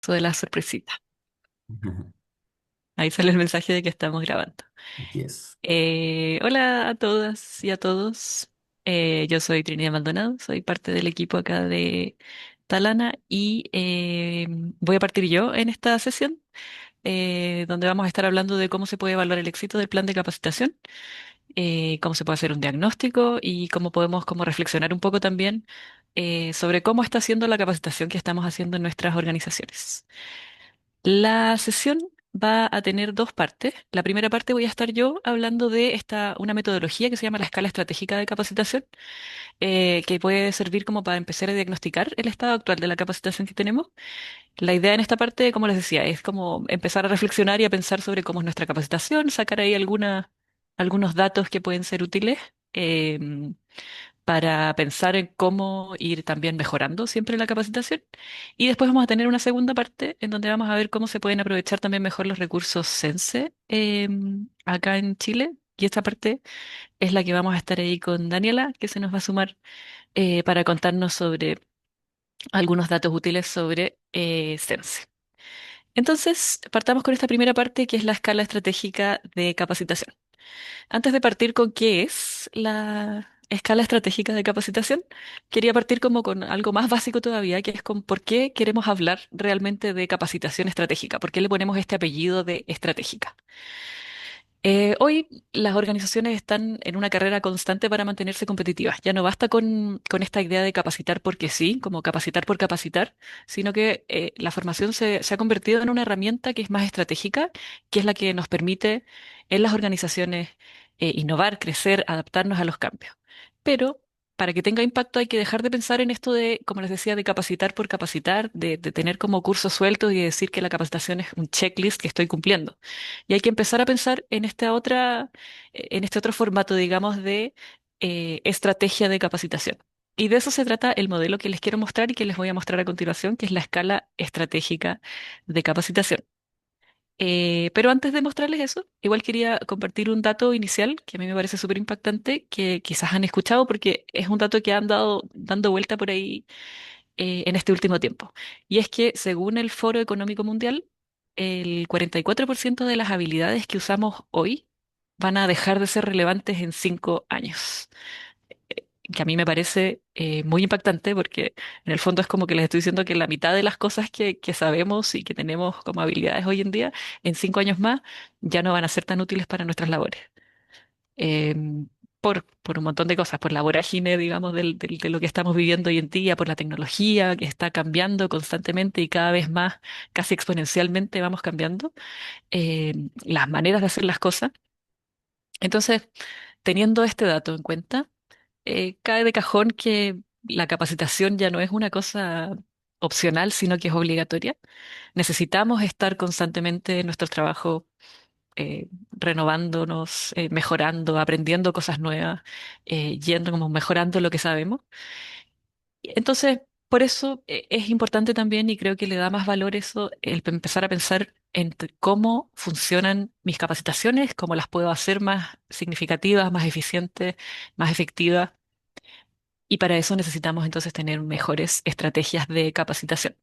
Eso de la sorpresita. Ujú. Ahí sale el mensaje de que estamos grabando. Yes. Hola a todas y a todos. Yo soy Trinidad Maldonado, soy parte del equipo acá de Talana y voy a partir yo en esta sesión, donde vamos a estar hablando de cómo se puede evaluar el éxito del plan de capacitación, cómo se puede hacer un diagnóstico y cómo podemos como reflexionar un poco también sobre cómo está siendo la capacitación que estamos haciendo en nuestras organizaciones. La sesión va a tener dos partes. La primera parte voy a estar yo hablando de una metodología que se llama la escala estratégica de capacitación, que puede servir como para empezar a diagnosticar el estado actual de la capacitación que tenemos. La idea en esta parte, como les decía, es como empezar a reflexionar y a pensar sobre cómo es nuestra capacitación, sacar ahí algunos datos que pueden ser útiles. em, para pensar en cómo ir también mejorando siempre la capacitación. Y después vamos a tener una segunda parte en donde vamos a ver cómo se pueden aprovechar también mejor los recursos Sense acá en Chile. Y esta parte es la que vamos a estar ahí con Daniela, que se nos va a sumar para contarnos sobre algunos datos útiles sobre Sense. Entonces, partamos con esta primera parte, que es la escala estratégica de capacitación. Antes de partir con qué es la escala estratégica de capacitación, quería partir como con algo más básico todavía, que es con por qué queremos hablar realmente de capacitación estratégica, por qué le ponemos este apellido de estratégica. Hoy las organizaciones están en una carrera constante para mantenerse competitivas. Ya no basta con esta idea de capacitar porque sí, como capacitar por capacitar, sino que la formación se ha convertido en una herramienta que es más estratégica, que es la que nos permite en las organizaciones innovar, crecer, adaptarnos a los cambios. Pero para que tenga impacto hay que dejar de pensar en esto de, como les decía, de capacitar por capacitar, de tener como cursos sueltos y decir que la capacitación es un checklist que estoy cumpliendo. Y hay que empezar a pensar en este otro formato, digamos, de estrategia de capacitación. Y de eso se trata el modelo que les quiero mostrar y que les voy a mostrar a continuación, que es la escala estratégica de capacitación. Pero antes de mostrarles eso, igual quería compartir un dato inicial que a mí me parece súper impactante, que quizás han escuchado porque es un dato que han dado dando vuelta por ahí en este último tiempo. Y es que según el Foro Económico Mundial, el 44% de las habilidades que usamos hoy van a dejar de ser relevantes en 5 años. Que a mí me parece muy impactante porque en el fondo es como que les estoy diciendo que la mitad de las cosas que sabemos y que tenemos como habilidades hoy en día, en 5 años más, ya no van a ser tan útiles para nuestras labores. Em, por un montón de cosas, por la vorágine, digamos, de lo que estamos viviendo hoy en día, por la tecnología que está cambiando constantemente y cada vez más, casi exponencialmente vamos cambiando, las maneras de hacer las cosas. Entonces, teniendo este dato en cuenta, cae de cajón que la capacitación ya no es una cosa opcional, sino que es obligatoria. Necesitamos estar constantemente en nuestro trabajo renovándonos, mejorando, aprendiendo cosas nuevas, yendo como mejorando lo que sabemos. Entonces, por eso es importante también y creo que le da más valor eso, empezar a pensar en cómo funcionan mis capacitaciones, cómo las puedo hacer más significativas, más eficientes, más efectivas. Y para eso necesitamos entonces tener mejores estrategias de capacitación.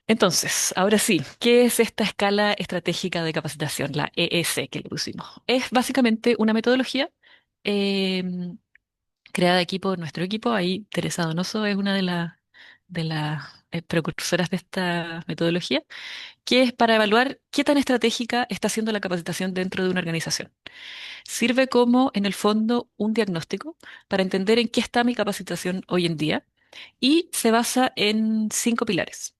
Entonces, ahora sí, ¿qué es esta escala estratégica de capacitación, la ES que le pusimos? Es básicamente una metodología em, creada aquí por nuestro equipo. Ahí Teresa Donoso es una de las precursoras de esta metodología, que es para evaluar qué tan estratégica está siendo la capacitación dentro de una organización. Sirve como, en el fondo, un diagnóstico para entender en qué está mi capacitación hoy en día y se basa en 5 pilares.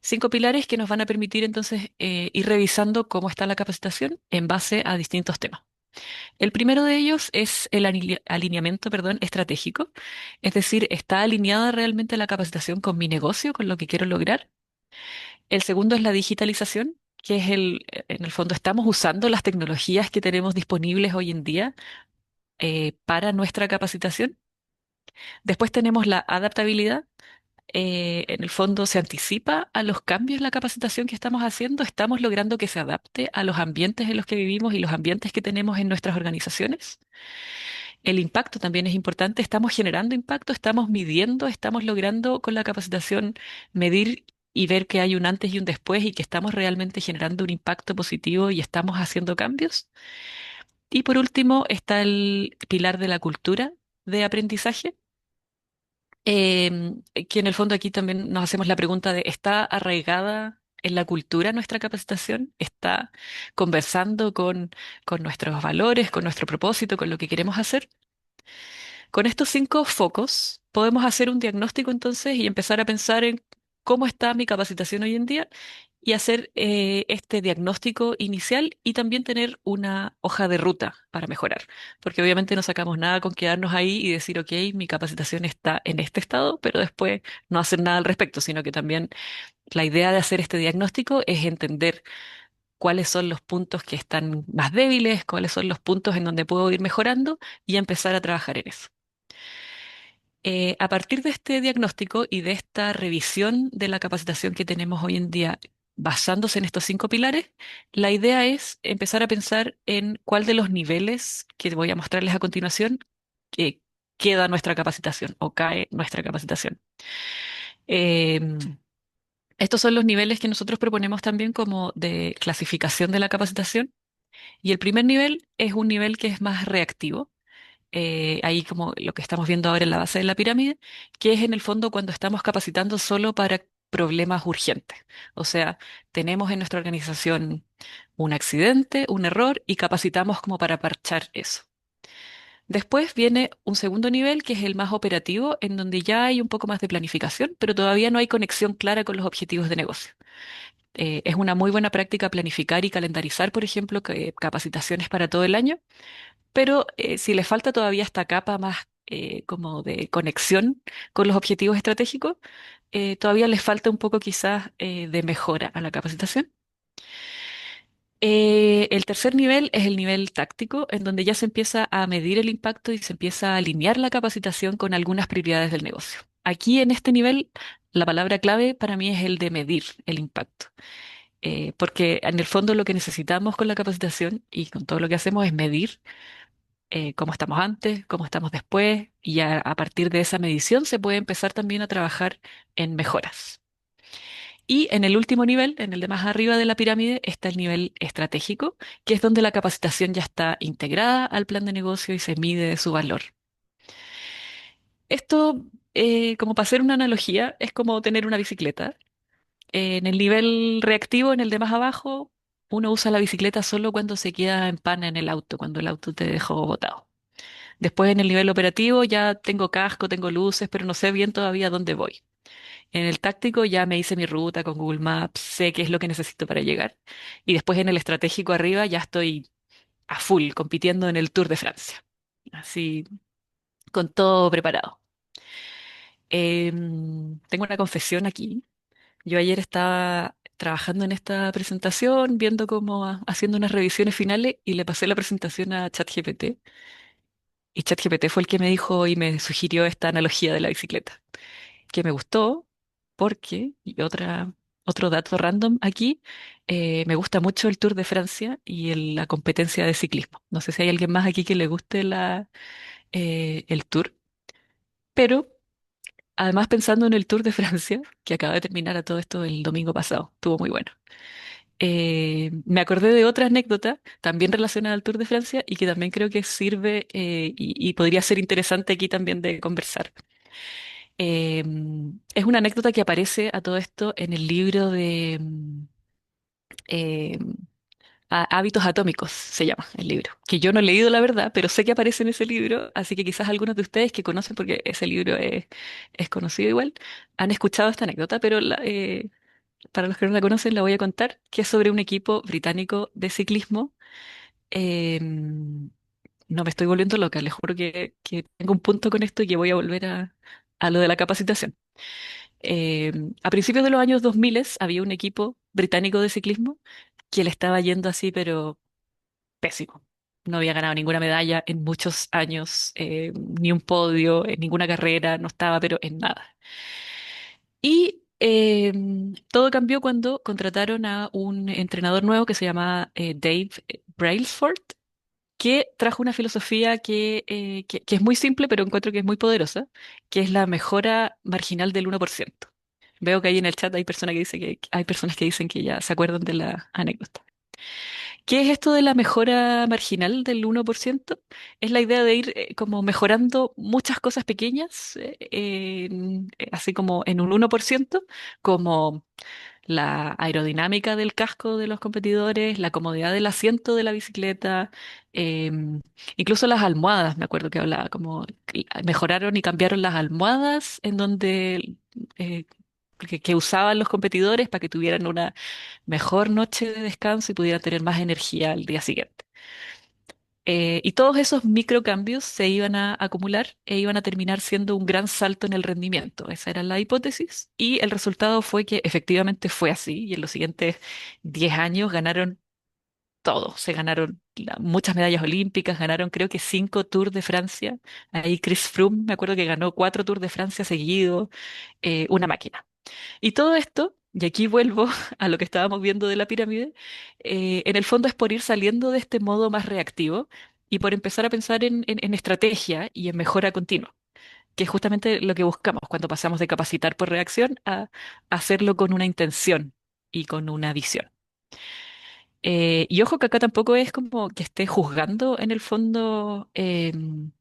5 pilares que nos van a permitir entonces ir revisando cómo está la capacitación en base a distintos temas. El primero de ellos es el alineamiento, perdón, estratégico, es decir, ¿está alineada realmente la capacitación con mi negocio, con lo que quiero lograr? El segundo es la digitalización, que es en el fondo, ¿estamos usando las tecnologías que tenemos disponibles hoy en día para nuestra capacitación? Después tenemos la adaptabilidad. En el fondo se anticipa a los cambios en la capacitación que estamos haciendo, estamos logrando que se adapte a los ambientes en los que vivimos y los ambientes que tenemos en nuestras organizaciones. El impacto también es importante, estamos generando impacto, estamos midiendo, estamos logrando con la capacitación medir y ver que hay un antes y un después y que estamos realmente generando un impacto positivo y estamos haciendo cambios. Y por último está el pilar de la cultura de aprendizaje, que en el fondo aquí también nos hacemos la pregunta de, ¿está arraigada en la cultura nuestra capacitación? ¿Está conversando con nuestros valores, con nuestro propósito, con lo que queremos hacer? Con estos 5 focos podemos hacer un diagnóstico entonces y empezar a pensar en cómo está mi capacitación hoy en día y hacer este diagnóstico inicial y también tener una hoja de ruta para mejorar. Porque obviamente no sacamos nada con quedarnos ahí y decir, ok, mi capacitación está en este estado, pero después no hacer nada al respecto, sino que también la idea de hacer este diagnóstico es entender cuáles son los puntos que están más débiles, cuáles son los puntos en donde puedo ir mejorando y empezar a trabajar en eso. A partir de este diagnóstico y de esta revisión de la capacitación que tenemos hoy en día, basándose en estos 5 pilares, la idea es empezar a pensar en cuál de los niveles que voy a mostrarles a continuación que queda nuestra capacitación o cae nuestra capacitación. Em, Estos son los niveles que nosotros proponemos también como de clasificación de la capacitación. Y el primer nivel es un nivel que es más reactivo, ahí como lo que estamos viendo ahora en la base de la pirámide, que es en el fondo cuando estamos capacitando solo para problemas urgentes. O sea, tenemos en nuestra organización un accidente, un error y capacitamos como para parchar eso. Después viene un segundo nivel que es el más operativo, en donde ya hay un poco más de planificación, pero todavía no hay conexión clara con los objetivos de negocio. Es una muy buena práctica planificar y calendarizar, por ejemplo, capacitaciones para todo el año, pero si le falta todavía esta capa más como de conexión con los objetivos estratégicos, todavía les falta un poco quizás de mejora a la capacitación. El tercer nivel es el nivel táctico, en donde ya se empieza a medir el impacto y se empieza a alinear la capacitación con algunas prioridades del negocio. Aquí en este nivel, la palabra clave para mí es el de medir el impacto, porque en el fondo lo que necesitamos con la capacitación y con todo lo que hacemos es medir cómo estamos antes, cómo estamos después, y a partir de esa medición se puede empezar también a trabajar en mejoras. Y en el último nivel, en el de más arriba de la pirámide, está el nivel estratégico, que es donde la capacitación ya está integrada al plan de negocio y se mide su valor. Esto, como para hacer una analogía, es como tener una bicicleta. En el nivel reactivo, en el de más abajo, uno usa la bicicleta solo cuando se queda en pana en el auto, cuando el auto te dejó botado. Después en el nivel operativo ya tengo casco, tengo luces, pero no sé bien todavía dónde voy. En el táctico ya me hice mi ruta con Google Maps, sé qué es lo que necesito para llegar. Y después en el estratégico arriba ya estoy a full compitiendo en el Tour de Francia. Así, con todo preparado. Tengo una confesión aquí. Yo ayer estaba trabajando en esta presentación, viendo cómo haciendo unas revisiones finales y le pasé la presentación a ChatGPT. Y ChatGPT fue el que me dijo y me sugirió esta analogía de la bicicleta, que me gustó porque, y otro dato random aquí, me gusta mucho el Tour de Francia y la competencia de ciclismo. No sé si hay alguien más aquí que le guste el Tour, pero además pensando en el Tour de Francia, que acaba de terminar a todo esto el domingo pasado, estuvo muy bueno. Me acordé de otra anécdota también relacionada al Tour de Francia y que también creo que sirve y podría ser interesante aquí también de conversar. Es una anécdota que aparece a todo esto en el libro de em, Hábitos Atómicos, se llama el libro, que yo no he leído la verdad, pero sé que aparece en ese libro, así que quizás algunos de ustedes que conocen, porque ese libro es conocido igual, han escuchado esta anécdota, pero para los que no la conocen la voy a contar, que es sobre un equipo británico de ciclismo. Em, no me estoy volviendo loca, les juro que tengo un punto con esto y que voy a volver a lo de la capacitación. Eh, a principios de los años 2000 había un equipo británico de ciclismo que le estaba yendo así, pero pésimo. No había ganado ninguna medalla en muchos años, ni un podio, en ninguna carrera, no estaba, pero en nada. Y todo cambió cuando contrataron a un entrenador nuevo que se llama Dave Brailsford, que trajo una filosofía que es muy simple, pero encuentro que es muy poderosa, que es la mejora marginal del 1%. Veo que ahí en el chat hay personas que dicen que hay personas que dicen que ya se acuerdan de la anécdota. ¿Qué es esto de la mejora marginal del 1%? Es la idea de ir como mejorando muchas cosas pequeñas, así como en un 1%, como la aerodinámica del casco de los competidores, la comodidad del asiento de la bicicleta, em, incluso las almohadas, me acuerdo que hablaba, como que mejoraron y cambiaron las almohadas en donde eh, que usaban los competidores para que tuvieran una mejor noche de descanso y pudieran tener más energía al día siguiente. Y todos esos microcambios se iban a acumular e iban a terminar siendo un gran salto en el rendimiento. Esa era la hipótesis. Y el resultado fue que efectivamente fue así. Y en los siguientes 10 años ganaron todo. Se ganaron muchas medallas olímpicas, ganaron creo que 5 Tours de Francia. Ahí Chris Froome, me acuerdo que ganó 4 Tours de Francia seguidos, una máquina. Y todo esto, y aquí vuelvo a lo que estábamos viendo de la pirámide, en el fondo es por ir saliendo de este modo más reactivo y por empezar a pensar en estrategia y en mejora continua, que es justamente lo que buscamos cuando pasamos de capacitar por reacción a hacerlo con una intención y con una visión. Y ojo que acá tampoco es como que esté juzgando en el fondo el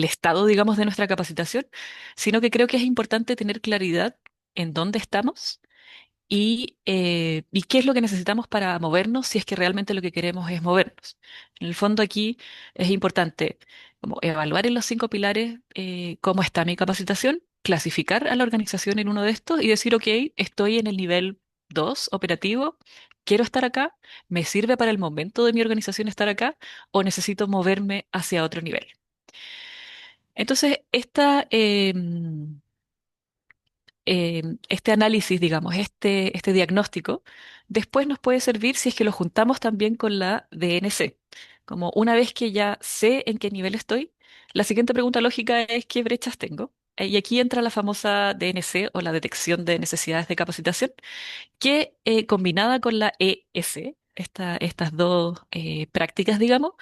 estado, digamos, de nuestra capacitación, sino que creo que es importante tener claridad en dónde estamos y qué es lo que necesitamos para movernos si es que realmente lo que queremos es movernos. En el fondo aquí es importante como evaluar en los 5 pilares cómo está mi capacitación, clasificar a la organización en uno de estos y decir, ok, estoy en el nivel 2 operativo, quiero estar acá, me sirve para el momento de mi organización estar acá o necesito moverme hacia otro nivel. Entonces, este análisis, digamos, este diagnóstico, después nos puede servir si es que lo juntamos también con la DNC. Como una vez que ya sé en qué nivel estoy, la siguiente pregunta lógica es ¿qué brechas tengo? Y aquí entra la famosa DNC o la detección de necesidades de capacitación, que combinada con la ES, estas dos prácticas, digamos,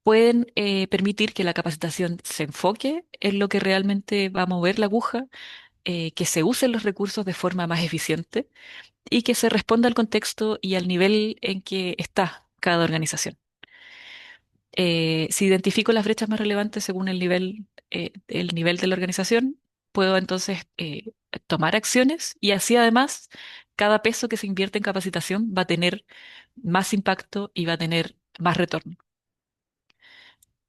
pueden permitir que la capacitación se enfoque en lo que realmente va a mover la aguja, que se usen los recursos de forma más eficiente y que se responda al contexto y al nivel en que está cada organización. Si identifico las brechas más relevantes según el nivel de la organización, puedo entonces tomar acciones y así además cada peso que se invierte en capacitación va a tener más impacto y va a tener más retorno.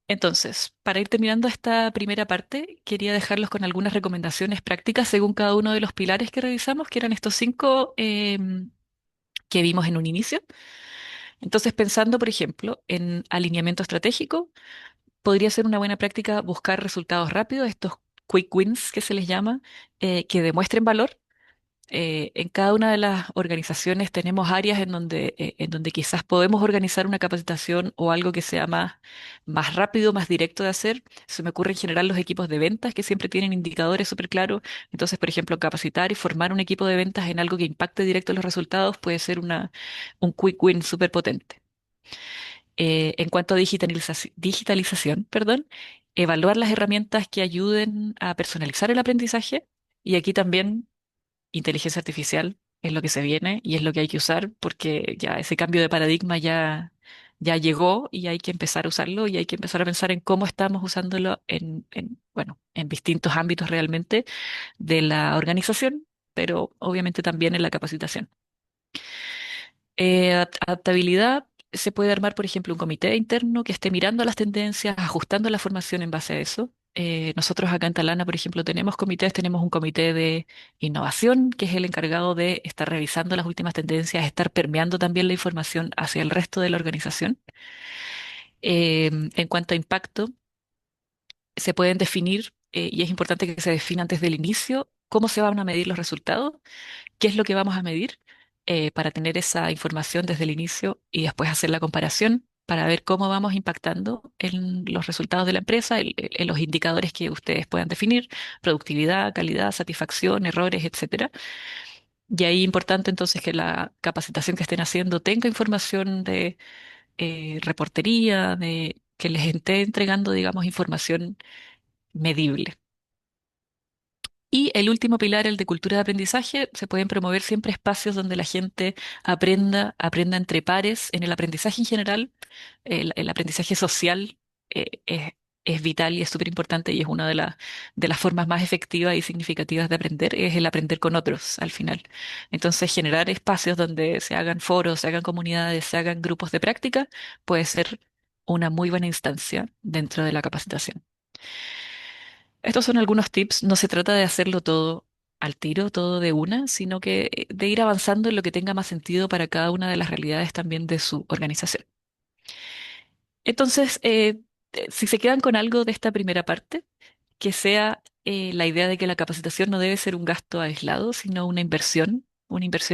Entonces, para ir terminando esta primera parte, quería dejarlos con algunas recomendaciones prácticas según cada uno de los pilares que revisamos, que eran estos 5 que vimos en un inicio. Entonces, pensando, por ejemplo, en alineamiento estratégico, podría ser una buena práctica buscar resultados rápidos, estos quick wins que se les llama, que demuestren valor. En cada una de las organizaciones tenemos áreas en donde quizás podemos organizar una capacitación o algo que sea más rápido, más directo de hacer. Se me ocurre en general los equipos de ventas que siempre tienen indicadores súper claros. Entonces, por ejemplo, capacitar y formar un equipo de ventas en algo que impacte directo los resultados puede ser un quick win súper potente. En cuanto a digitalización, perdón, evaluar las herramientas que ayuden a personalizar el aprendizaje. Y aquí también inteligencia artificial es lo que se viene y es lo que hay que usar porque ya ese cambio de paradigma ya llegó y hay que empezar a usarlo y hay que empezar a pensar en cómo estamos usándolo bueno, en distintos ámbitos realmente de la organización, pero obviamente también en la capacitación. Adaptabilidad. Se puede armar, por ejemplo, un comité interno que esté mirando las tendencias, ajustando la formación en base a eso. Nosotros acá en Talana, por ejemplo, tenemos comités, tenemos un comité de innovación que es el encargado de estar revisando las últimas tendencias, estar permeando también la información hacia el resto de la organización. En cuanto a impacto, se pueden definir, y es importante que se defina antes del inicio, cómo se van a medir los resultados, qué es lo que vamos a medir para tener esa información desde el inicio y después hacer la comparación para ver cómo vamos impactando en los resultados de la empresa, en los indicadores que ustedes puedan definir, productividad, calidad, satisfacción, errores, etcétera. Y ahí importante entonces que la capacitación que estén haciendo tenga información de reportería, de que les esté entregando, digamos, información medible. Y el último pilar, el de cultura de aprendizaje, se pueden promover siempre espacios donde la gente aprenda entre pares. En el aprendizaje en general, el aprendizaje social es vital y es súper importante y es una de las formas más efectivas y significativas de aprender, es el aprender con otros al final. Entonces, generar espacios donde se hagan foros, se hagan comunidades, se hagan grupos de práctica, puede ser una muy buena instancia dentro de la capacitación. Estos son algunos tips. No se trata de hacerlo todo al tiro, todo de una, sino que de ir avanzando en lo que tenga más sentido para cada una de las realidades también de su organización. Entonces, si se quedan con algo de esta primera parte, que sea la idea de que la capacitación no debe ser un gasto aislado, sino una inversión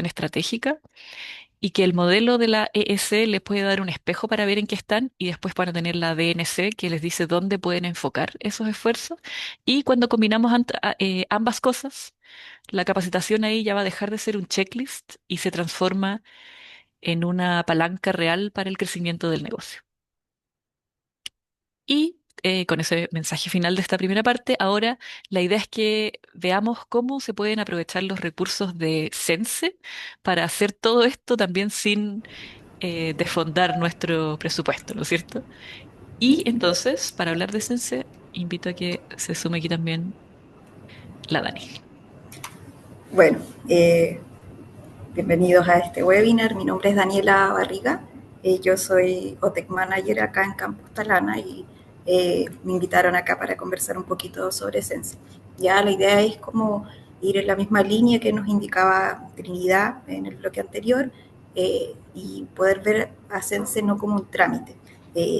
estratégica y que el modelo de la EEC les puede dar un espejo para ver en qué están y después van a tener la DNC que les dice dónde pueden enfocar esos esfuerzos. Y cuando combinamos ambas cosas, la capacitación ahí ya va a dejar de ser un checklist y se transforma en una palanca real para el crecimiento del negocio. Y con ese mensaje final de esta primera parte, ahora la idea es que veamos cómo se pueden aprovechar los recursos de Sense para hacer todo esto también sin desfondar nuestro presupuesto, ¿no es cierto? Y entonces, para hablar de Sense, invito a que se sume aquí también la Dani. Bueno, bienvenidos a este webinar. Mi nombre es Daniela Barriga. Yo soy OTEC Manager acá en Campus Talana y me invitaron acá para conversar un poquito sobre Sense. Ya la idea es como ir en la misma línea que nos indicaba Trinidad en el bloque anterior y poder ver a Sense no como un trámite,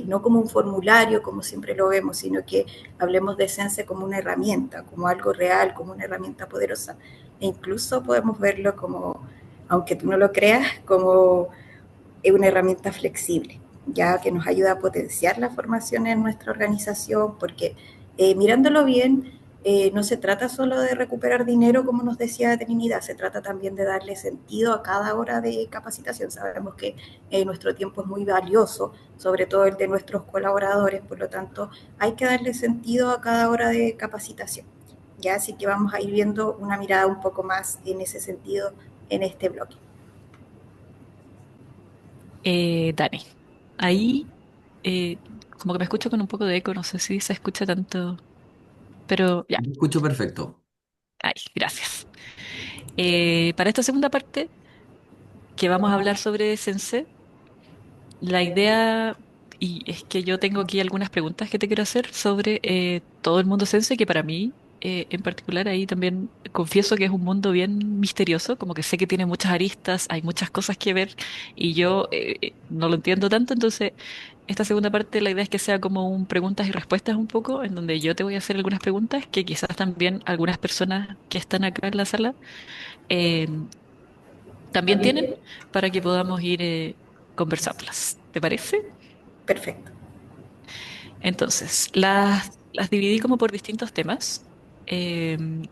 no como un formulario, como siempre lo vemos, sino que hablemos de Sense como una herramienta, como algo real, como una herramienta poderosa. E incluso podemos verlo como, aunque tú no lo creas, como una herramienta flexible, ya que nos ayuda a potenciar la formación en nuestra organización, porque mirándolo bien, no se trata solo de recuperar dinero, como nos decía Trinidad, se trata también de darle sentido a cada hora de capacitación. Sabemos que nuestro tiempo es muy valioso, sobre todo el de nuestros colaboradores, por lo tanto, hay que darle sentido a cada hora de capacitación. Ya, así que vamos a ir viendo una mirada un poco más en ese sentido en este bloque. Dani, ahí eh, como que me escucho con un poco de eco, no sé si se escucha tanto, pero ya, Lo escucho perfecto. ay, gracias. Para esta segunda parte, que vamos a hablar sobre Sense, la idea, y es que yo tengo aquí algunas preguntas que te quiero hacer sobre todo el mundo Sense, que para mí, en particular, ahí también confieso que es un mundo bien misterioso, como que sé que tiene muchas aristas, hay muchas cosas que ver, y yo no lo entiendo tanto, entonces esta segunda parte, la idea es que sea como un preguntas y respuestas un poco, en donde yo te voy a hacer algunas preguntas que quizás también algunas personas que están acá en la sala eh, también tienen, para que podamos ir conversándolas. ¿Te parece? Perfecto. Entonces, las dividí como por distintos temas, em,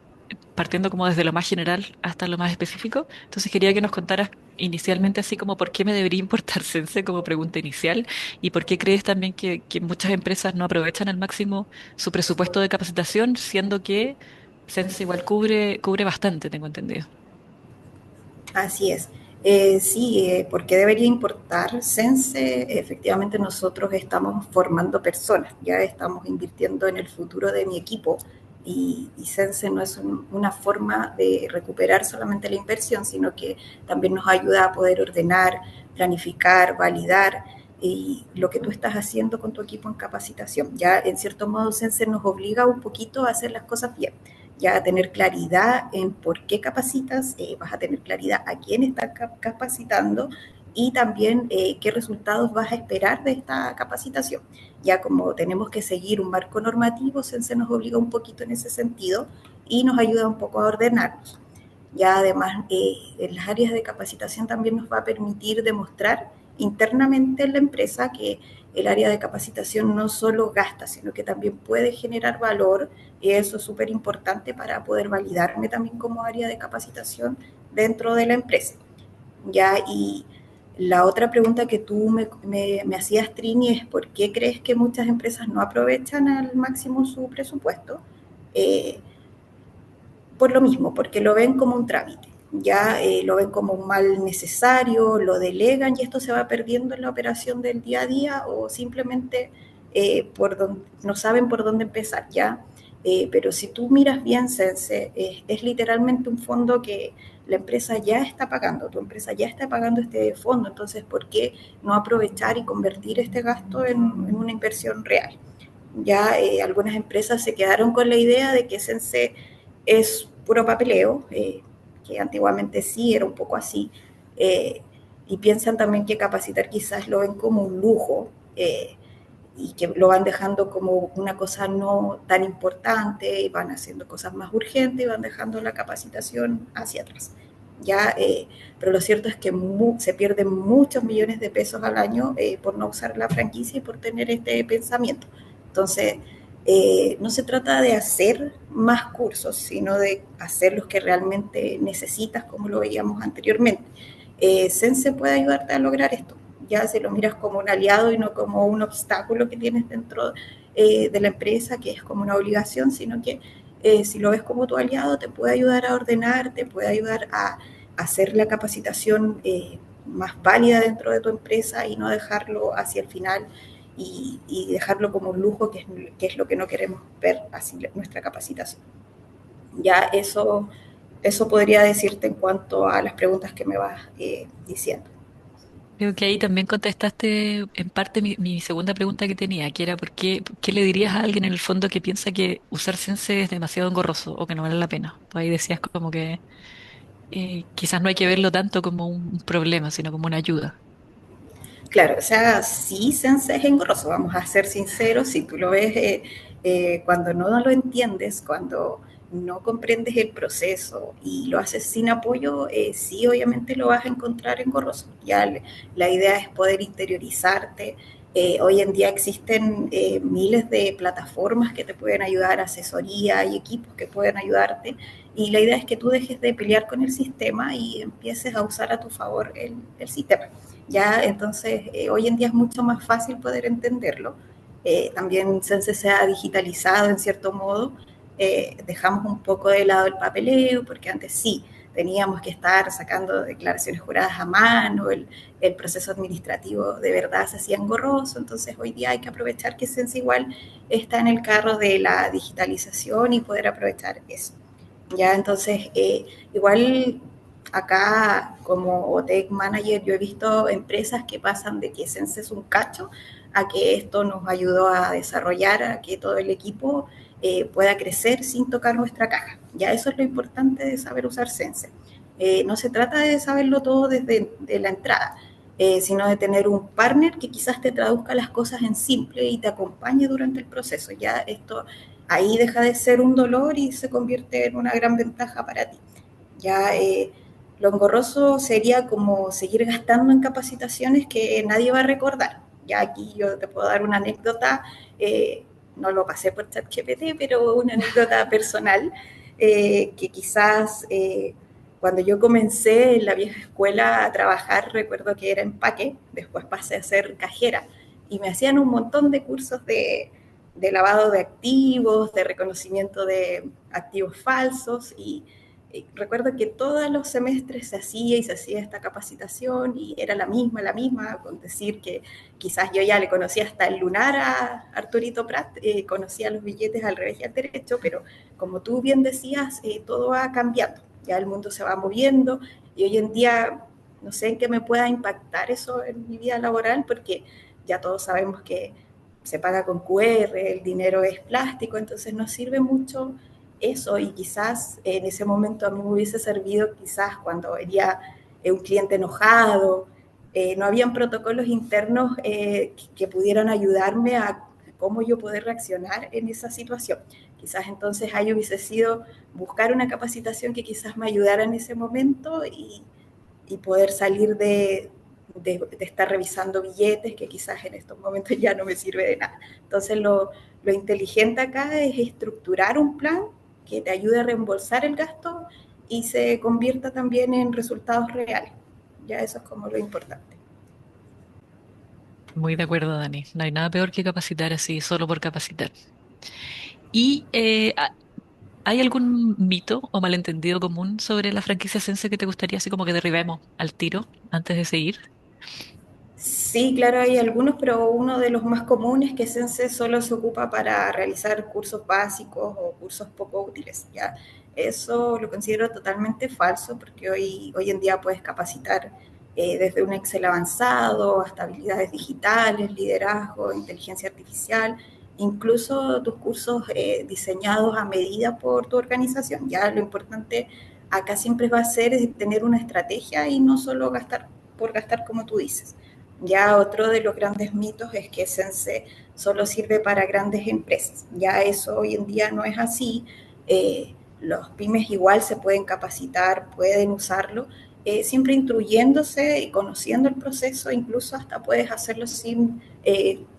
partiendo como desde lo más general hasta lo más específico. Entonces, quería que nos contaras inicialmente así como por qué me debería importar Sense como pregunta inicial y por qué crees también que muchas empresas no aprovechan al máximo su presupuesto de capacitación, siendo que Sense igual cubre bastante, tengo entendido. Así es. Sí, ¿por qué debería importar Sense? Efectivamente, nosotros estamos formando personas, ya estamos invirtiendo en el futuro de mi equipo y Sense no es una forma de recuperar solamente la inversión, sino que también nos ayuda a poder ordenar, planificar, validar y lo que tú estás haciendo con tu equipo en capacitación. Ya en cierto modo Sense nos obliga un poquito a hacer las cosas bien, ya tener claridad en por qué capacitas, vas a tener claridad a quién estás capacitando y también qué resultados vas a esperar de esta capacitación. Ya como tenemos que seguir un marco normativo, Sense nos obliga un poquito en ese sentido y nos ayuda un poco a ordenarnos. Ya además, en las áreas de capacitación también nos va a permitir demostrar internamente en la empresa que el área de capacitación no solo gasta, sino que también puede generar valor, y eso es súper importante para poder validarme también como área de capacitación dentro de la empresa. Ya, y la otra pregunta que tú me hacías, Trini, es ¿por qué crees que muchas empresas no aprovechan al máximo su presupuesto? Eh, por lo mismo, porque lo ven como un trámite, ya lo ven como un mal necesario, lo delegan y esto se va perdiendo en la operación del día a día o simplemente no saben por dónde empezar, ya. Pero si tú miras bien, Sense, es literalmente un fondo que la empresa ya está pagando, tu empresa ya está pagando este fondo, entonces, ¿por qué no aprovechar y convertir este gasto en una inversión real? Ya algunas empresas se quedaron con la idea de que Sense es puro papeleo, que antiguamente sí era un poco así, eh, y piensan también que capacitar quizás lo ven como un lujo, y que lo van dejando como una cosa no tan importante y van haciendo cosas más urgentes y van dejando la capacitación hacia atrás. Ya, pero lo cierto es que se pierden muchos millones de pesos al año por no usar la franquicia y por tener este pensamiento. Entonces, no se trata de hacer más cursos, sino de hacer los que realmente necesitas, como lo veíamos anteriormente. Sense puede ayudarte a lograr esto. Ya si lo miras como un aliado y no como un obstáculo que tienes dentro de la empresa, que es como una obligación, sino que si lo ves como tu aliado, te puede ayudar a ordenar, te puede ayudar a hacer la capacitación más válida dentro de tu empresa y no dejarlo hacia el final y dejarlo como un lujo, que es lo que no queremos ver así nuestra capacitación. Ya eso podría decirte en cuanto a las preguntas que me vas diciendo. Creo que ahí también contestaste en parte mi segunda pregunta que tenía, que era por qué le dirías a alguien en el fondo que piensa que usar Sense es demasiado engorroso o que no vale la pena. Pues ahí decías como que quizás no hay que verlo tanto como un problema, sino como una ayuda. Claro, o sea, sí, Sense es engorroso, vamos a ser sinceros, si tú lo ves cuando no lo entiendes, cuando no comprendes el proceso y lo haces sin apoyo, sí, obviamente lo vas a encontrar engorroso. Ya la idea es poder interiorizarte. Hoy en día existen miles de plataformas que te pueden ayudar, asesoría y equipos que pueden ayudarte. Y la idea es que tú dejes de pelear con el sistema y empieces a usar a tu favor el sistema. Ya, entonces, hoy en día es mucho más fácil poder entenderlo. También Sense se ha digitalizado en cierto modo. Dejamos un poco de lado el papeleo, porque antes sí, teníamos que estar sacando declaraciones juradas a mano, el proceso administrativo de verdad se hacía engorroso, entonces hoy día hay que aprovechar que Sense igual está en el carro de la digitalización y poder aprovechar eso. Ya, entonces, igual acá como Tech Manager yo he visto empresas que pasan de que Sense es un cacho a que esto nos ayudó a desarrollar, a que todo el equipo pueda crecer sin tocar nuestra caja. Ya eso es lo importante de saber usar Sense. No se trata de saberlo todo desde de la entrada, sino de tener un partner que quizás te traduzca las cosas en simple y te acompañe durante el proceso. Ya esto ahí deja de ser un dolor y se convierte en una gran ventaja para ti. Ya lo engorroso sería como seguir gastando en capacitaciones que nadie va a recordar. Ya aquí yo te puedo dar una anécdota, no lo pasé por ChatGPT, pero una anécdota personal que quizás cuando yo comencé en la vieja escuela a trabajar, recuerdo que era empaque, después pasé a ser cajera y me hacían un montón de cursos de lavado de activos, de reconocimiento de activos falsos y recuerdo que todos los semestres se hacía y se hacía esta capacitación y era la misma, con decir que quizás yo ya le conocía hasta el lunar a Arturito Prat, conocía los billetes al revés y al derecho, pero como tú bien decías, todo va cambiando, ya el mundo se va moviendo y hoy en día no sé en qué me pueda impactar eso en mi vida laboral porque ya todos sabemos que se paga con QR, el dinero es plástico, entonces no sirve mucho eso y quizás en ese momento a mí me hubiese servido quizás cuando venía un cliente enojado, no habían protocolos internos que pudieran ayudarme a cómo yo poder reaccionar en esa situación. Quizás entonces ahí hubiese sido buscar una capacitación que quizás me ayudara en ese momento y poder salir de estar revisando billetes que quizás en estos momentos ya no me sirve de nada. Entonces lo inteligente acá es estructurar un plan que te ayude a reembolsar el gasto y se convierta también en resultados reales. Ya eso es como lo importante. Muy de acuerdo, Dani. No hay nada peor que capacitar así, solo por capacitar. Y ¿Hay algún mito o malentendido común sobre la franquicia Sense que te gustaría así como que derribemos al tiro antes de seguir? Sí, claro, hay algunos, pero uno de los más comunes es que Sense solo se ocupa para realizar cursos básicos o cursos poco útiles. ¿Ya? Eso lo considero totalmente falso porque hoy en día puedes capacitar desde un Excel avanzado hasta habilidades digitales, liderazgo, inteligencia artificial, incluso tus cursos diseñados a medida por tu organización. Ya lo importante acá siempre va a ser tener una estrategia y no solo gastar por gastar como tú dices. Ya otro de los grandes mitos es que Sense solo sirve para grandes empresas. Ya eso hoy en día no es así. Los pymes igual se pueden capacitar, pueden usarlo, siempre instruyéndose y conociendo el proceso, incluso hasta puedes hacerlo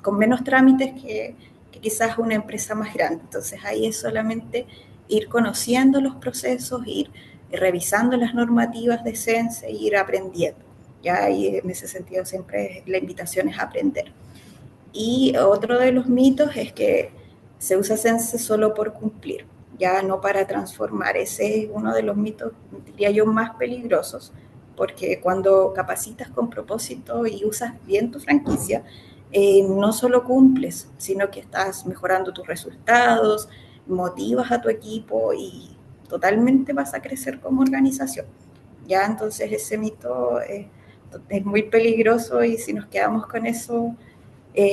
con menos trámites que quizás una empresa más grande. Entonces ahí es solamente ir conociendo los procesos, ir revisando las normativas de Sense, ir aprendiendo. Ya y en ese sentido siempre la invitación es aprender. Y otro de los mitos es que se usa Sense solo por cumplir, ya no para transformar. Ese es uno de los mitos, diría yo, más peligrosos, porque cuando capacitas con propósito y usas bien tu franquicia, no solo cumples, sino que estás mejorando tus resultados, motivas a tu equipo y totalmente vas a crecer como organización. Ya entonces ese mito es muy peligroso y si nos quedamos con eso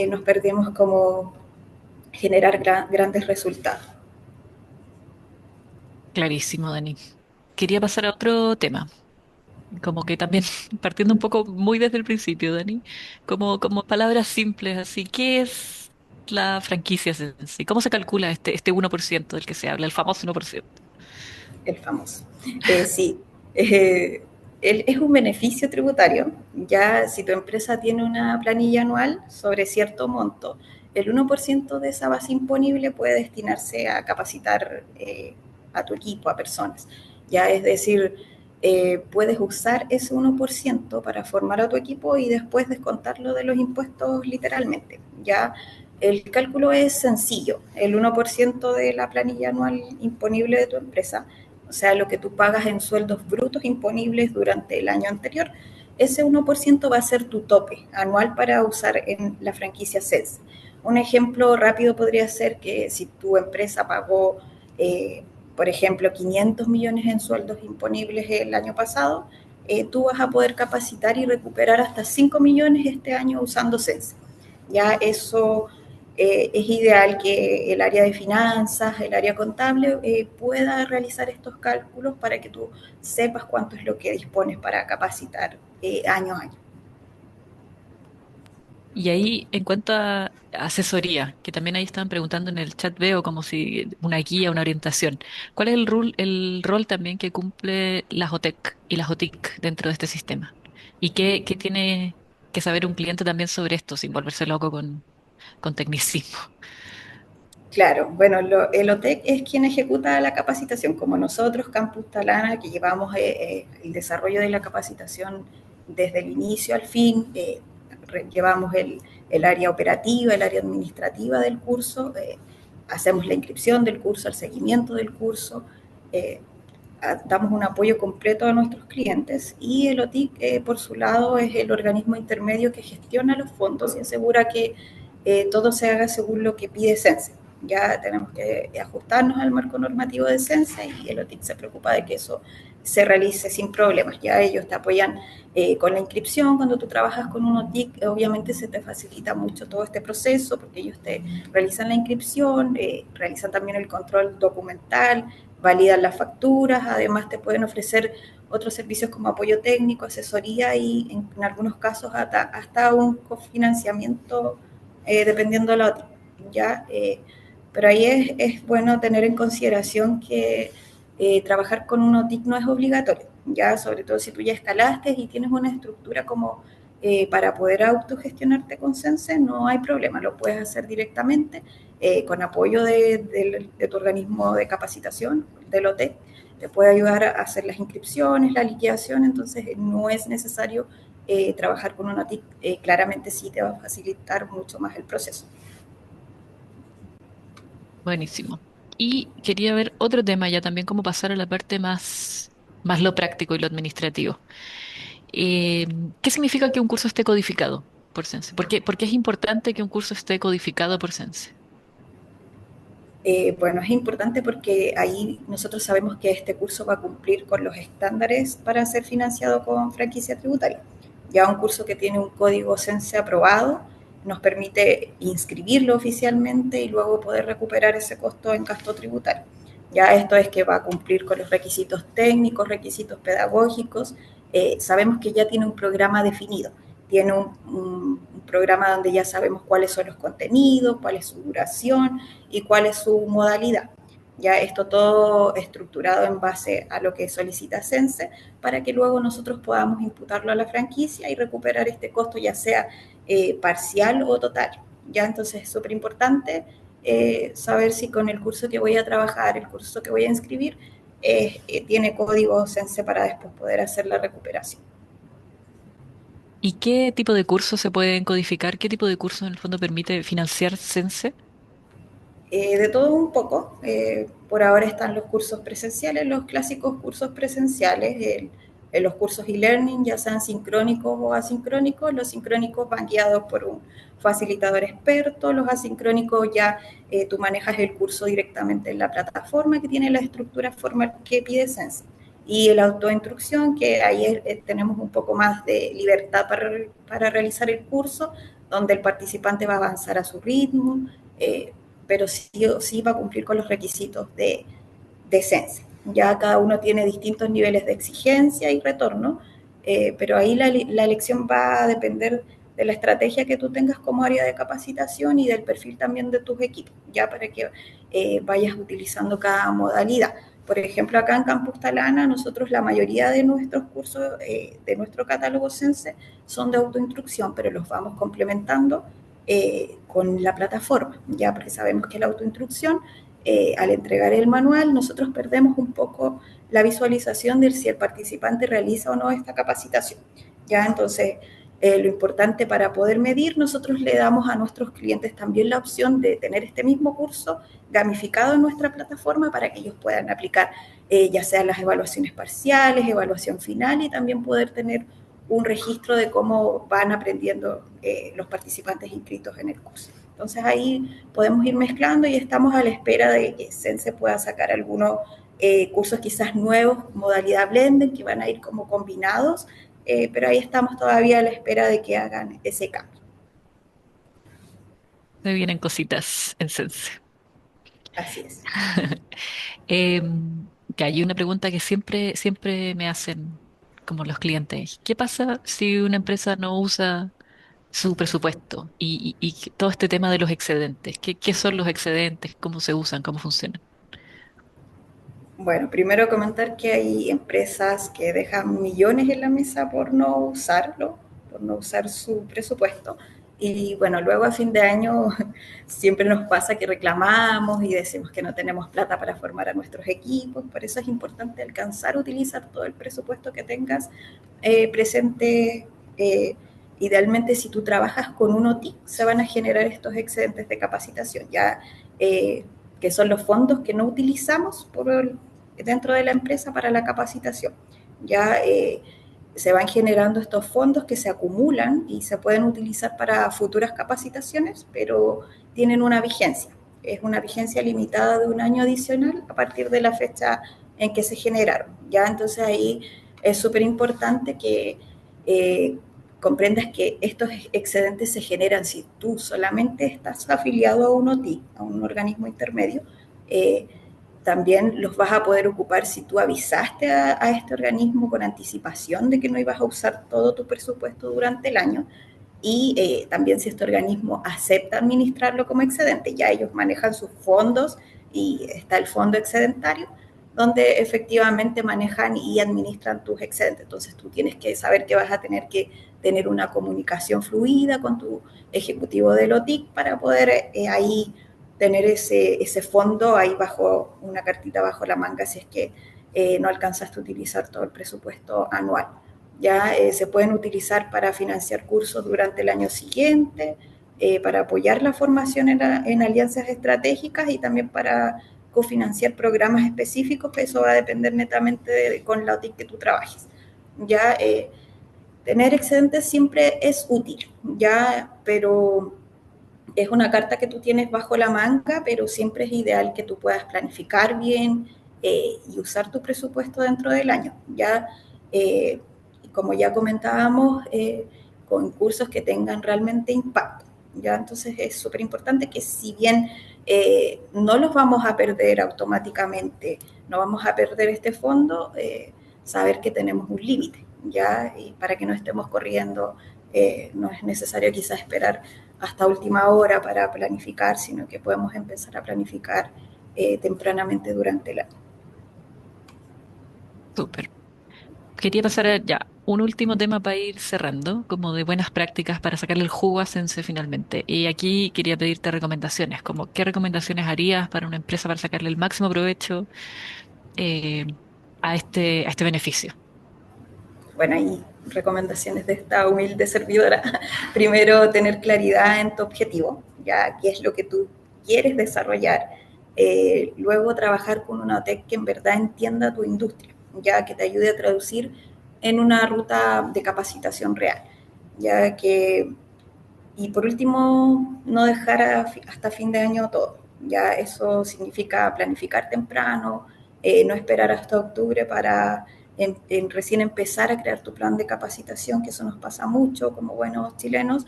nos perdemos como generar grandes resultados. Clarísimo, Dani. Quería pasar a otro tema, como que también partiendo un poco muy desde el principio, Dani, como palabras simples, así, ¿qué es la franquicia en sí? ¿Cómo se calcula este 1% del que se habla, el famoso 1%? El famoso. Sí, eh, es un beneficio tributario. Ya si tu empresa tiene una planilla anual sobre cierto monto, el 1% de esa base imponible puede destinarse a capacitar a tu equipo, a personas. Ya es decir, puedes usar ese 1% para formar a tu equipo y después descontarlo de los impuestos literalmente. Ya el cálculo es sencillo. El 1% de la planilla anual imponible de tu empresa, o sea, lo que tú pagas en sueldos brutos imponibles durante el año anterior, ese 1% va a ser tu tope anual para usar en la franquicia CES. Un ejemplo rápido podría ser que si tu empresa pagó, por ejemplo, 500 millones en sueldos imponibles el año pasado, tú vas a poder capacitar y recuperar hasta 5 millones este año usando CES. Ya eso es ideal que el área de finanzas, el área contable, pueda realizar estos cálculos para que tú sepas cuánto es lo que dispones para capacitar año a año. Y ahí, en cuanto a asesoría, que también ahí estaban preguntando en el chat, veo como si una guía, una orientación. ¿Cuál es el rol también que cumple la JOTEC y la JOTIC dentro de este sistema? ¿Y qué tiene que saber un cliente también sobre esto, sin volverse loco con tecnicismo? Claro, bueno, el OTEC es quien ejecuta la capacitación, como nosotros, Campus Talana, que llevamos el desarrollo de la capacitación desde el inicio al fin, llevamos el área operativa, el área administrativa del curso, hacemos la inscripción del curso, el seguimiento del curso, eh, damos un apoyo completo a nuestros clientes y el OTIC, por su lado, es el organismo intermedio que gestiona los fondos y asegura que todo se haga según lo que pide Sense. Ya tenemos que ajustarnos al marco normativo de Sense y el OTIC se preocupa de que eso se realice sin problemas. Ya ellos te apoyan con la inscripción. Cuando tú trabajas con un OTIC, obviamente se te facilita mucho todo este proceso porque ellos te realizan la inscripción, realizan también el control documental, validan las facturas, además te pueden ofrecer otros servicios como apoyo técnico, asesoría y en algunos casos hasta un cofinanciamiento dependiendo de la otra. ¿Ya? Pero ahí es bueno tener en consideración que trabajar con un OTIC no es obligatorio, ya sobre todo si tú ya escalaste y tienes una estructura como para poder autogestionarte con Sense, no hay problema, lo puedes hacer directamente con apoyo de tu organismo de capacitación, del OTEC, te puede ayudar a hacer las inscripciones, la liquidación, entonces no es necesario trabajar con una TIC, claramente sí te va a facilitar mucho más el proceso. Buenísimo. Y quería ver otro tema ya también, cómo pasar a la parte más lo práctico y lo administrativo. Eh, ¿Qué significa que un curso esté codificado por Sense? Por qué es importante que un curso esté codificado por Sense? Bueno, es importante porque ahí nosotros sabemos que este curso va a cumplir con los estándares para ser financiado con franquicia tributaria. Ya un curso que tiene un código CENSE aprobado nos permite inscribirlo oficialmente y luego poder recuperar ese costo en gasto tributario. Ya esto es que va a cumplir con los requisitos técnicos, requisitos pedagógicos. Sabemos que ya tiene un programa definido, tiene un programa donde ya sabemos cuáles son los contenidos, cuál es su duración y cuál es su modalidad. Ya esto todo estructurado en base a lo que solicita Sense para que luego nosotros podamos imputarlo a la franquicia y recuperar este costo, ya sea parcial o total. Ya entonces es súper importante saber si con el curso que voy a trabajar, el curso que voy a inscribir, tiene código Sense para después poder hacer la recuperación. ¿Y qué tipo de cursos se pueden codificar? ¿Qué tipo de cursos en el fondo permite financiar Sense? De todo un poco. Por ahora están los cursos presenciales, los clásicos cursos presenciales, los cursos e-learning, ya sean sincrónicos o asincrónicos. Los sincrónicos van guiados por un facilitador experto, los asincrónicos ya tú manejas el curso directamente en la plataforma que tiene la estructura formal que pide Sense. Y el autoinstrucción, que ahí tenemos un poco más de libertad para realizar el curso, donde el participante va a avanzar a su ritmo, pero sí, sí va a cumplir con los requisitos de Sense. Ya cada uno tiene distintos niveles de exigencia y retorno, pero ahí la elección va a depender de la estrategia que tú tengas como área de capacitación y del perfil también de tus equipos, ya para que vayas utilizando cada modalidad. Por ejemplo, acá en Campus Talana, nosotros la mayoría de nuestros cursos, de nuestro catálogo Sense, son de autoinstrucción, pero los vamos complementando con la plataforma, ya porque sabemos que la autoinstrucción, al entregar el manual, nosotros perdemos un poco la visualización de si el participante realiza o no esta capacitación. Ya entonces, lo importante para poder medir, nosotros le damos a nuestros clientes también la opción de tener este mismo curso gamificado en nuestra plataforma para que ellos puedan aplicar ya sean las evaluaciones parciales, evaluación final y también poder tener un registro de cómo van aprendiendo los participantes inscritos en el curso. Entonces ahí podemos ir mezclando y estamos a la espera de que Sense pueda sacar algunos cursos quizás nuevos, modalidad blended, que van a ir como combinados, pero ahí estamos todavía a la espera de que hagan ese cambio. Me vienen cositas en Sense. Así es. Que hay una pregunta que siempre me hacen como los clientes. ¿Qué pasa si una empresa no usa su presupuesto y todo este tema de los excedentes? ¿Qué son los excedentes? ¿Cómo se usan? ¿Cómo funcionan? Bueno, primero comentar que hay empresas que dejan millones en la mesa por no usarlo, por no usar su presupuesto. Y bueno, luego a fin de año siempre nos pasa que reclamamos y decimos que no tenemos plata para formar a nuestros equipos. Por eso es importante alcanzar a utilizar todo el presupuesto que tengas presente. Idealmente, si tú trabajas con un OTI, se van a generar estos excedentes de capacitación, ya que son los fondos que no utilizamos dentro de la empresa para la capacitación. Ya se van generando estos fondos que se acumulan y se pueden utilizar para futuras capacitaciones, pero tienen una vigencia. Es una vigencia limitada de un año adicional a partir de la fecha en que se generaron. Ya entonces ahí es súper importante que comprendas que estos excedentes se generan si tú solamente estás afiliado a un OTI, a un organismo intermedio. También los vas a poder ocupar si tú avisaste a este organismo con anticipación de que no ibas a usar todo tu presupuesto durante el año y también si este organismo acepta administrarlo como excedente, ya ellos manejan sus fondos y está el fondo excedentario donde efectivamente manejan y administran tus excedentes. Entonces tú tienes que saber que vas a tener que tener una comunicación fluida con tu ejecutivo del OTIC para poder ahí tener ese fondo ahí bajo una cartita bajo la manga si es que no alcanzaste a utilizar todo el presupuesto anual. Ya se pueden utilizar para financiar cursos durante el año siguiente, para apoyar la formación en alianzas estratégicas y también para cofinanciar programas específicos, que eso va a depender netamente con la OTIC que tú trabajes. Ya tener excedentes siempre es útil, ya, pero es una carta que tú tienes bajo la manga, pero siempre es ideal que tú puedas planificar bien y usar tu presupuesto dentro del año. Ya, como ya comentábamos, con cursos que tengan realmente impacto. Ya, entonces es súper importante que si bien no los vamos a perder automáticamente, no vamos a perder este fondo, saber que tenemos un límite, ya, y para que no estemos corriendo, no es necesario quizás esperar hasta última hora para planificar, sino que podemos empezar a planificar tempranamente durante el año. Súper. Quería pasar a ya un último tema para ir cerrando, como de buenas prácticas para sacarle el jugo a Sense finalmente. Y aquí quería pedirte recomendaciones, como qué recomendaciones harías para una empresa para sacarle el máximo provecho eh, a este beneficio. Bueno, hay recomendaciones de esta humilde servidora. Primero, tener claridad en tu objetivo, ya qué es lo que tú quieres desarrollar. Luego, trabajar con una OTEC que en verdad entienda tu industria, ya que te ayude a traducir en una ruta de capacitación real, ya que y por último, no dejar hasta fin de año todo. Ya eso significa planificar temprano, no esperar hasta octubre para recién empezar a crear tu plan de capacitación, que eso nos pasa mucho como buenos chilenos.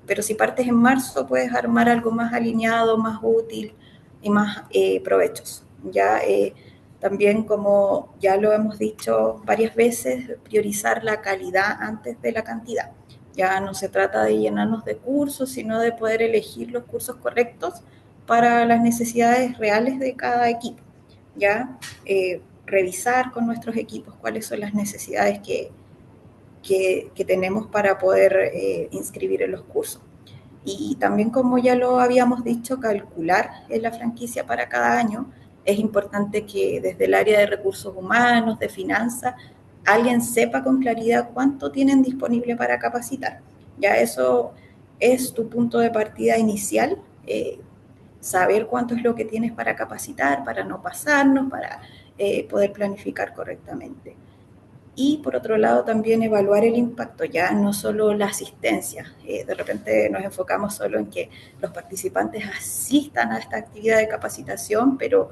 Pero si partes en marzo, puedes armar algo más alineado, más útil y más provechoso. Ya también, como ya lo hemos dicho varias veces, priorizar la calidad antes de la cantidad. Ya no se trata de llenarnos de cursos, sino de poder elegir los cursos correctos para las necesidades reales de cada equipo. Ya revisar con nuestros equipos cuáles son las necesidades que tenemos para poder inscribir en los cursos. Y también, como ya lo habíamos dicho, calcular en la franquicia para cada año. Es importante que desde el área de recursos humanos, de finanzas, alguien sepa con claridad cuánto tienen disponible para capacitar. Ya eso es tu punto de partida inicial, saber cuánto es lo que tienes para capacitar, para no pasarnos, para poder planificar correctamente. Y por otro lado también evaluar el impacto, ya no solo la asistencia. De repente nos enfocamos solo en que los participantes asistan a esta actividad de capacitación, pero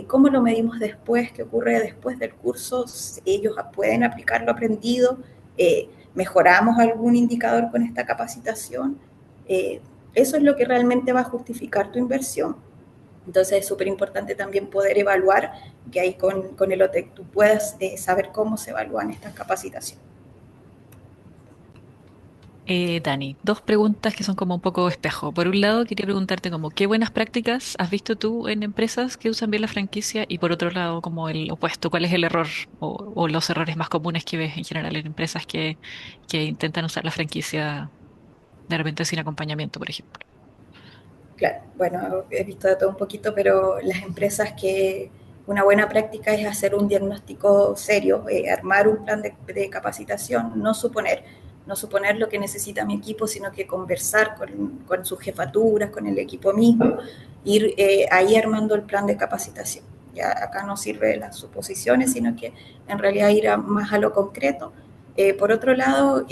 ¿cómo lo medimos después? ¿Qué ocurre después del curso? ¿Ellos pueden aplicar lo aprendido? ¿Mejoramos algún indicador con esta capacitación? Eso es lo que realmente va a justificar tu inversión. Entonces es súper importante también poder evaluar, que ahí con el OTEC tú puedas saber cómo se evalúan estas capacitaciones. Dani, dos preguntas que son como un poco espejo. Por un lado, quería preguntarte como qué buenas prácticas has visto tú en empresas que usan bien la franquicia y por otro lado, como el opuesto, ¿cuál es el error o los errores más comunes que ves en general en empresas que intentan usar la franquicia de repente sin acompañamiento, por ejemplo? Claro, bueno, he visto de todo un poquito, pero las empresas que una buena práctica es hacer un diagnóstico serio, armar un plan de capacitación, no suponer lo que necesita mi equipo, sino que conversar con sus jefaturas, con el equipo mismo, ir ahí armando el plan de capacitación. Ya acá no sirve las suposiciones, sino que en realidad ir más a lo concreto. Por otro lado,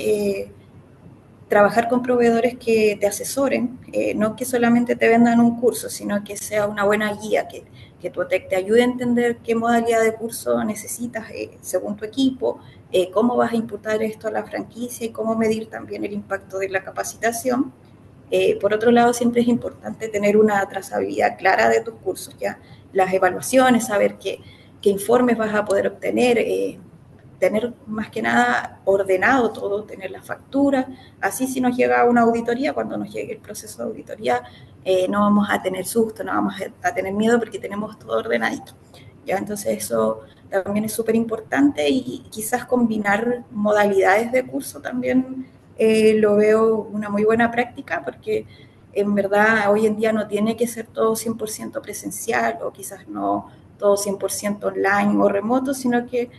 trabajar con proveedores que te asesoren, no que solamente te vendan un curso, sino que sea una buena guía, que tu OTEC te ayude a entender qué modalidad de curso necesitas según tu equipo, cómo vas a imputar esto a la franquicia y cómo medir también el impacto de la capacitación. Por otro lado, siempre es importante tener una trazabilidad clara de tus cursos, ya las evaluaciones, saber qué informes vas a poder obtener, tener más que nada ordenado todo, tener la factura, así si nos llega una auditoría, cuando nos llegue el proceso de auditoría, no vamos a tener susto, no vamos a tener miedo porque tenemos todo ordenadito. ¿Ya? Entonces eso también es súper importante y quizás combinar modalidades de curso también lo veo una muy buena práctica porque en verdad hoy en día no tiene que ser todo 100% presencial o quizás no todo 100% online o remoto, sino que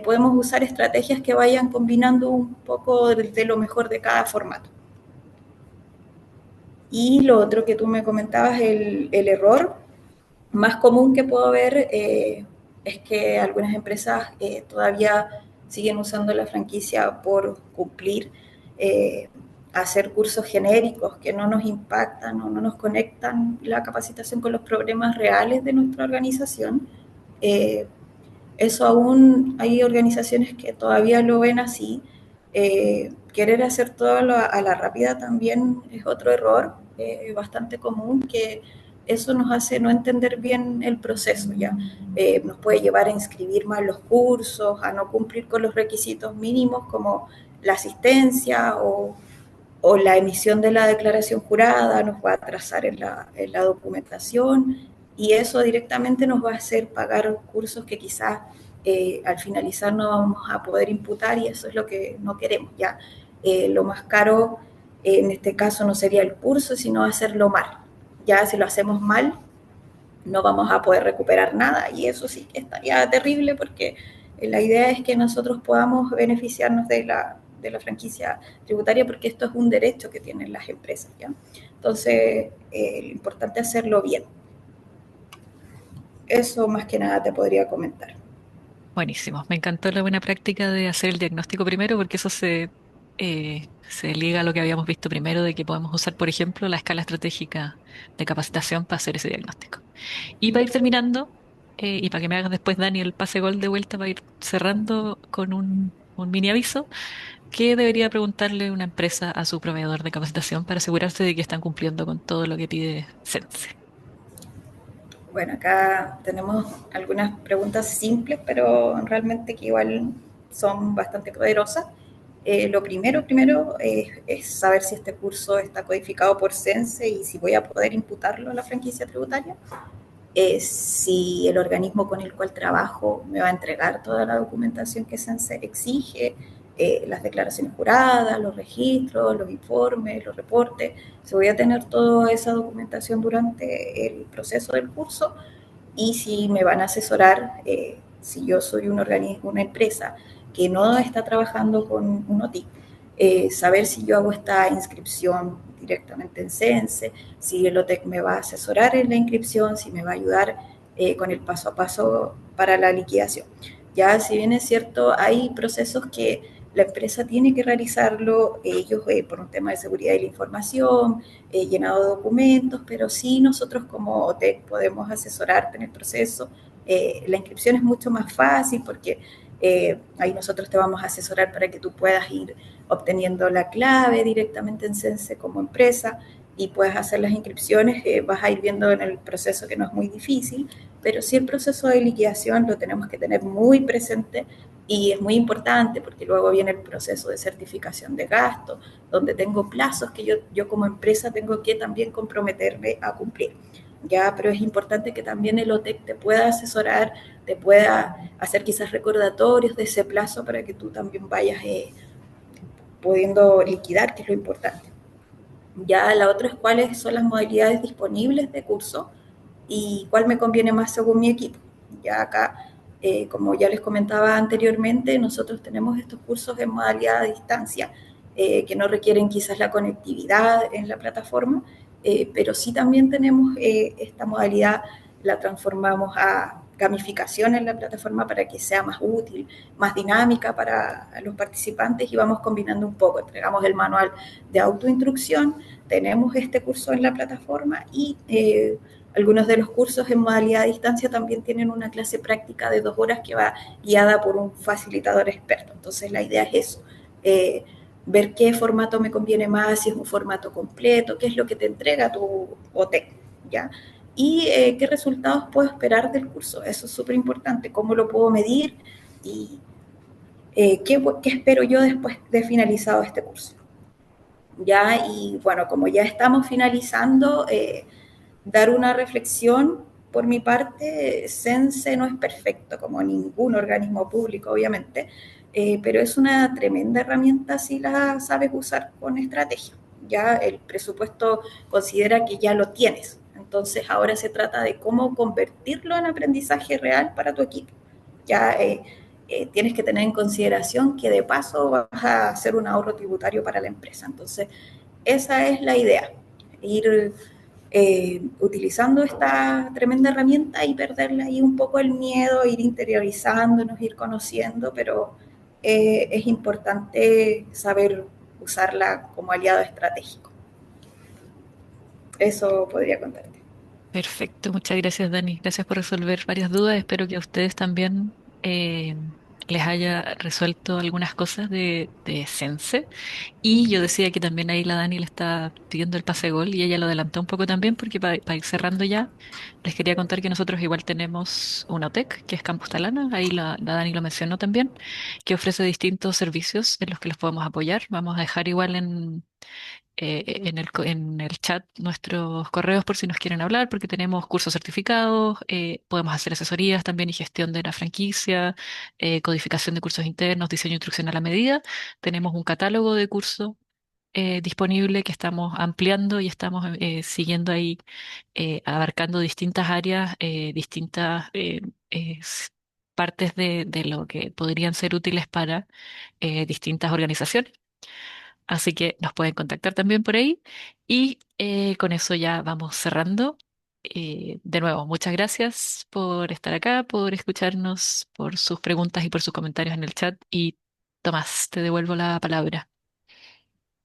podemos usar estrategias que vayan combinando un poco de lo mejor de cada formato. Y lo otro que tú me comentabas, el error, más común que puedo ver es que algunas empresas todavía siguen usando la franquicia por cumplir, eh, hacer cursos genéricos que no nos impactan o no nos conectan la capacitación con los problemas reales de nuestra organización. Eh, Eso aún hay organizaciones que todavía lo ven así. Querer hacer todo a la rápida también es otro error bastante común, que eso nos hace no entender bien el proceso, ya nos puede llevar a inscribir mal los cursos, a no cumplir con los requisitos mínimos como la asistencia o la emisión de la declaración jurada, nos va a atrasar en la documentación, y eso directamente nos va a hacer pagar cursos que quizás al finalizar no vamos a poder imputar, y eso es lo que no queremos. Ya lo más caro en este caso no sería el curso, sino hacerlo mal. Ya si lo hacemos mal, no vamos a poder recuperar nada, y eso sí que estaría terrible, porque la idea es que nosotros podamos beneficiarnos de la franquicia tributaria, porque esto es un derecho que tienen las empresas, ¿ya? Entonces, lo importante es hacerlo bien. Eso más que nada te podría comentar. Buenísimo. Me encantó la buena práctica de hacer el diagnóstico primero, porque eso se liga a lo que habíamos visto primero, de que podemos usar, por ejemplo, la escala estratégica de capacitación para hacer ese diagnóstico. Y para ir terminando, y para que me hagas después, Dani, el pase gol de vuelta, para ir cerrando con un mini aviso, ¿qué debería preguntarle una empresa a su proveedor de capacitación para asegurarse de que están cumpliendo con todo lo que pide Sense? Bueno, acá tenemos algunas preguntas simples, pero realmente que igual son bastante poderosas. Lo primero es saber si este curso está codificado por Sense y si voy a poder imputarlo a la franquicia tributaria. Si el organismo con el cual trabajo me va a entregar toda la documentación que Sense exige, las declaraciones juradas, los registros, los informes, los reportes, si voy a tener toda esa documentación durante el proceso del curso, y si me van a asesorar, si yo soy un organismo, una empresa que no está trabajando con un OTIC, saber si yo hago esta inscripción directamente en Sense, si el OTEC me va a asesorar en la inscripción, si me va a ayudar con el paso a paso para la liquidación. Ya, si bien es cierto, hay procesos que la empresa tiene que realizarlo ellos por un tema de seguridad de la información, llenado de documentos, pero sí nosotros como OTEC podemos asesorarte en el proceso. La inscripción es mucho más fácil, porque ahí nosotros te vamos a asesorar para que tú puedas ir obteniendo la clave directamente en Sense como empresa y puedes hacer las inscripciones. Vas a ir viendo en el proceso que no es muy difícil, pero sí el proceso de liquidación lo tenemos que tener muy presente, y es muy importante porque luego viene el proceso de certificación de gastos, donde tengo plazos que yo como empresa tengo que también comprometerme a cumplir. Ya, pero es importante que también el OTEC te pueda asesorar, te pueda hacer quizás recordatorios de ese plazo para que tú también vayas pudiendo liquidar, que es lo importante. Ya la otra es cuáles son las modalidades disponibles de curso y cuál me conviene más según mi equipo. Ya acá, como ya les comentaba anteriormente, nosotros tenemos estos cursos en modalidad a distancia, que no requieren quizás la conectividad en la plataforma, pero sí también tenemos esta modalidad, la transformamos a gamificación en la plataforma para que sea más útil, más dinámica para los participantes, y vamos combinando un poco. Entregamos el manual de autoinstrucción, tenemos este curso en la plataforma, y algunos de los cursos en modalidad a distancia también tienen una clase práctica de 2 horas que va guiada por un facilitador experto. Entonces la idea es eso, ver qué formato me conviene más, si es un formato completo, qué es lo que te entrega tu OTEC, ¿ya? Y qué resultados puedo esperar del curso. Eso es súper importante, cómo lo puedo medir y qué espero yo después de finalizado este curso. Ya, y bueno, como ya estamos finalizando, dar una reflexión por mi parte. Sense no es perfecto como ningún organismo público, obviamente, pero es una tremenda herramienta si la sabes usar con estrategia. Ya el presupuesto considera que ya lo tienes, entonces ahora se trata de cómo convertirlo en aprendizaje real para tu equipo. Ya tienes que tener en consideración que de paso vas a hacer un ahorro tributario para la empresa. Entonces esa es la idea, ir utilizando esta tremenda herramienta y perderle ahí un poco el miedo, ir interiorizándonos, ir conociendo, pero es importante saber usarla como aliado estratégico. Eso podría contarte. Perfecto, muchas gracias, Dani. Gracias por resolver varias dudas. Espero que a ustedes también les haya resuelto algunas cosas de Sense. Y yo decía que también ahí la Dani le está pidiendo el pase gol y ella lo adelantó un poco también porque para ir cerrando ya, les quería contar que nosotros igual tenemos una OTEC, que es Campus Talana, ahí la Dani lo mencionó también, que ofrece distintos servicios en los que los podemos apoyar. Vamos a dejar igual en el chat nuestros correos por si nos quieren hablar, porque tenemos cursos certificados, podemos hacer asesorías también y gestión de la franquicia, codificación de cursos internos, diseño instruccional a la medida. Tenemos un catálogo de cursos disponible que estamos ampliando y estamos siguiendo ahí, abarcando distintas áreas, distintas partes de lo que podrían ser útiles para distintas organizaciones. Así que nos pueden contactar también por ahí y con eso ya vamos cerrando. De nuevo, muchas gracias por estar acá, por escucharnos, por sus preguntas y por sus comentarios en el chat. Y Tomás, te devuelvo la palabra.